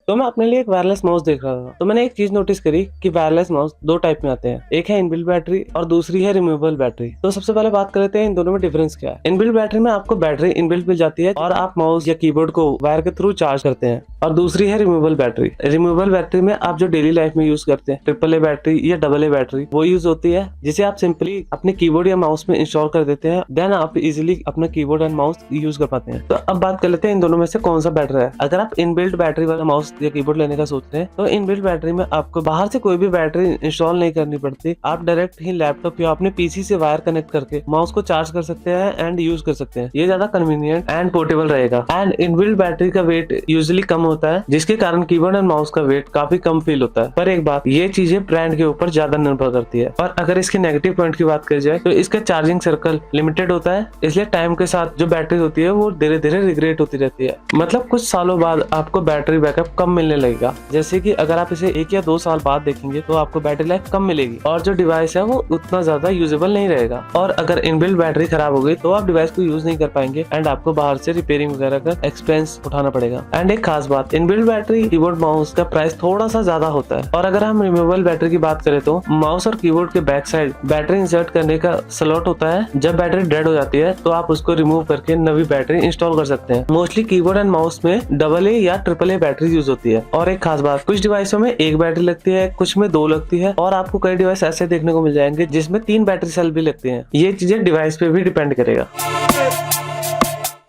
तो मैं अपने लिए एक वायरलेस माउस देख रहा था, तो मैंने एक चीज नोटिस करी कि वायरलेस माउस दो टाइप में आते हैं, एक है इनबिल्ट बैटरी और दूसरी है रिमूवेबल बैटरी। तो सबसे पहले बात कर लेते हैं इन दोनों में डिफरेंस क्या है। इनबिल्ट बैटरी में आपको बैटरी इनबिल्ट मिल जाती है और आप माउस या कीबोर्ड को वायर के थ्रू चार्ज करते हैं, और दूसरी है रिमूवेबल बैटरी। रिमूवेबल बैटरी में आप जो डेली लाइफ में यूज करते हैं AAA बैटरी या AA बैटरी वो यूज होती है, जिसे आप सिंपली अपने कीबोर्ड या माउस में इंस्टॉल कर देते हैं, देन आप इजीली अपना कीबोर्ड एंड माउस यूज कर पाते हैं। तो अब बात कर लेते हैं इन दोनों में से कौन सा बेटर है। अगर आप इनबिल्ट बैटरी वाला माउस या कीबोर्ड लेने का सोच रहे हैं तो इनबिल्ट बैटरी में आपको बाहर से कोई भी बैटरी इंस्टॉल नहीं करनी पड़ती, आप डायरेक्ट ही लैपटॉप या अपने पीसी से वायर कनेक्ट करके माउस को चार्ज कर सकते हैं एंड यूज कर सकते हैं। ये ज्यादा कन्वीनियंट एंड पोर्टेबल रहेगा। एंड इनबिल्ट बैटरी का वेट यूजुअली कम होता है, जिसके कारण कीबोर्ड एंड माउस का वेट काफी कम फील होता है। पर एक बात, ये चीजें ब्रांड के ऊपर ज्यादा निर्भर करती है। और अगर इसके नेगेटिव पॉइंट की बात करी जाए तो इसका चार्जिंग सर्कल लिमिटेड होता है, इसलिए टाइम के साथ जो बैटरी होती है वो धीरे धीरे रिग्रेट होती रहती है। मतलब कुछ सालों बाद आपको बैटरी बैकअप कम मिलने लगेगा। जैसे कि अगर आप इसे 1 या 2 साल बाद देखेंगे तो आपको बैटरी लाइफ कम मिलेगी और जो डिवाइस है वो उतना ज्यादा यूजेबल नहीं रहेगा। और अगर इनबिल्ट बैटरी खराब हो गई तो आप डिवाइस को यूज नहीं कर पाएंगे एंड आपको बाहर से रिपेयरिंग वगैरह का एक्सपेंस उठाना पड़ेगा। एंड एक खास बात, इनबिल्ट बैटरी कीबोर्ड माउस का प्राइस थोड़ा सा ज्यादा होता है। और अगर हम रिमूवेबल बैटरी की बात करें तो माउस और कीबोर्ड के बैक साइड बैटरी इंसर्ट करने का स्लॉट होता है। जब बैटरी डेड हो जाती है तो आप उसको रिमूव करके नवी बैटरी इंस्टॉल कर सकते हैं। मोस्टली कीबोर्ड एंड माउस में AA या AAA बैटरी यूज होती है। और एक खास बात, कुछ डिवाइसों में एक बैटरी लगती है, कुछ में 2 लगती है, और आपको कई डिवाइस ऐसे देखने को मिल जाएंगे जिसमें 3 बैटरी सेल भी लगती हैं। ये चीजें डिवाइस पे भी डिपेंड करेगा।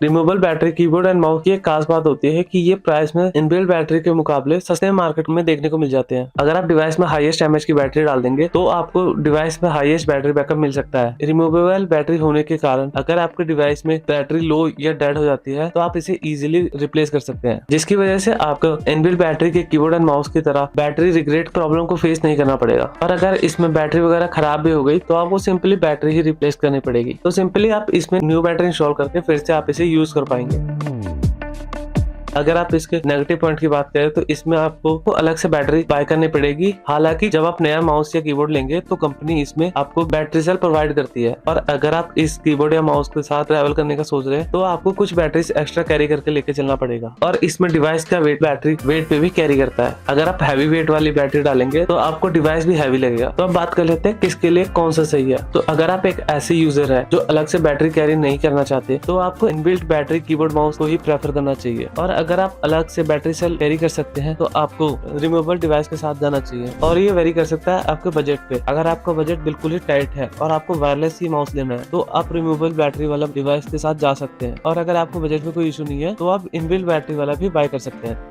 Removable battery keyboard and mouse की एक खास बात होती है कि ये प्राइस में इनबिल्ट बैटरी के मुकाबले सस्ते मार्केट में देखने को मिल जाते हैं। अगर आप डिवाइस में हाईएस्ट एमएच की बैटरी डाल देंगे तो आपको डिवाइस में हाईएस्ट बैटरी बैकअप मिल सकता है। रिमूवेबल बैटरी होने के कारण अगर आपके डिवाइस में बैटरी लो या डेड हो जाती है तो आप इसे इजीली रिप्लेस कर सकते हैं, जिसकी वजह से आपको इनबिल्ट बैटरी के कीबोर्ड एंड माउस की तरह बैटरी रिग्रेट प्रॉब्लम को फेस नहीं करना पड़ेगा। और अगर इसमें बैटरी वगैरह खराब भी हो गई तो आपको सिंपली बैटरी ही रिप्लेस करनी पड़ेगी। तो सिंपली आप इसमें न्यू बैटरी इंस्टॉल करके फिर से आप इसे यूज कर पाएंगे। अगर आप इसके नेगेटिव पॉइंट की बात करें तो इसमें आपको अलग से बैटरी बाय करनी पड़ेगी। हालांकि जब आप नया माउस या कीबोर्ड लेंगे तो कंपनी इसमें आपको बैटरी सेल प्रोवाइड करती है। और अगर आप इस कीबोर्ड या माउस के साथ ट्रैवल करने का सोच रहे हैं तो आपको कुछ बैटरीज एक्स्ट्रा कैरी करके लेके चलना पड़ेगा। और इसमें डिवाइस का वेट बैटरी वेट पे भी कैरी करता है। अगर आप हैवी वेट वाली बैटरी डालेंगे तो आपको डिवाइस भी हैवी लगेगा। तो अब बात कर लेते हैं किसके लिए कौन सा सही है। तो अगर आप एक ऐसे यूजर है जो अलग से बैटरी कैरी नहीं करना चाहते तो आपको इनबिल्ट बैटरी कीबोर्ड माउस को ही प्रेफर करना चाहिए। और अगर आप अलग से बैटरी सेल कैरी कर सकते हैं तो आपको रिमूवेबल डिवाइस के साथ जाना चाहिए। और ये वेरी कर सकता है आपके बजट पे। अगर आपका बजट बिल्कुल ही टाइट है और आपको वायरलेस ही माउस लेना है तो आप रिमूवेबल बैटरी वाला डिवाइस के साथ जा सकते हैं। और अगर आपको बजट में कोई इशू नहीं है तो आप इनबिल्ट बैटरी वाला भी बाय कर सकते हैं।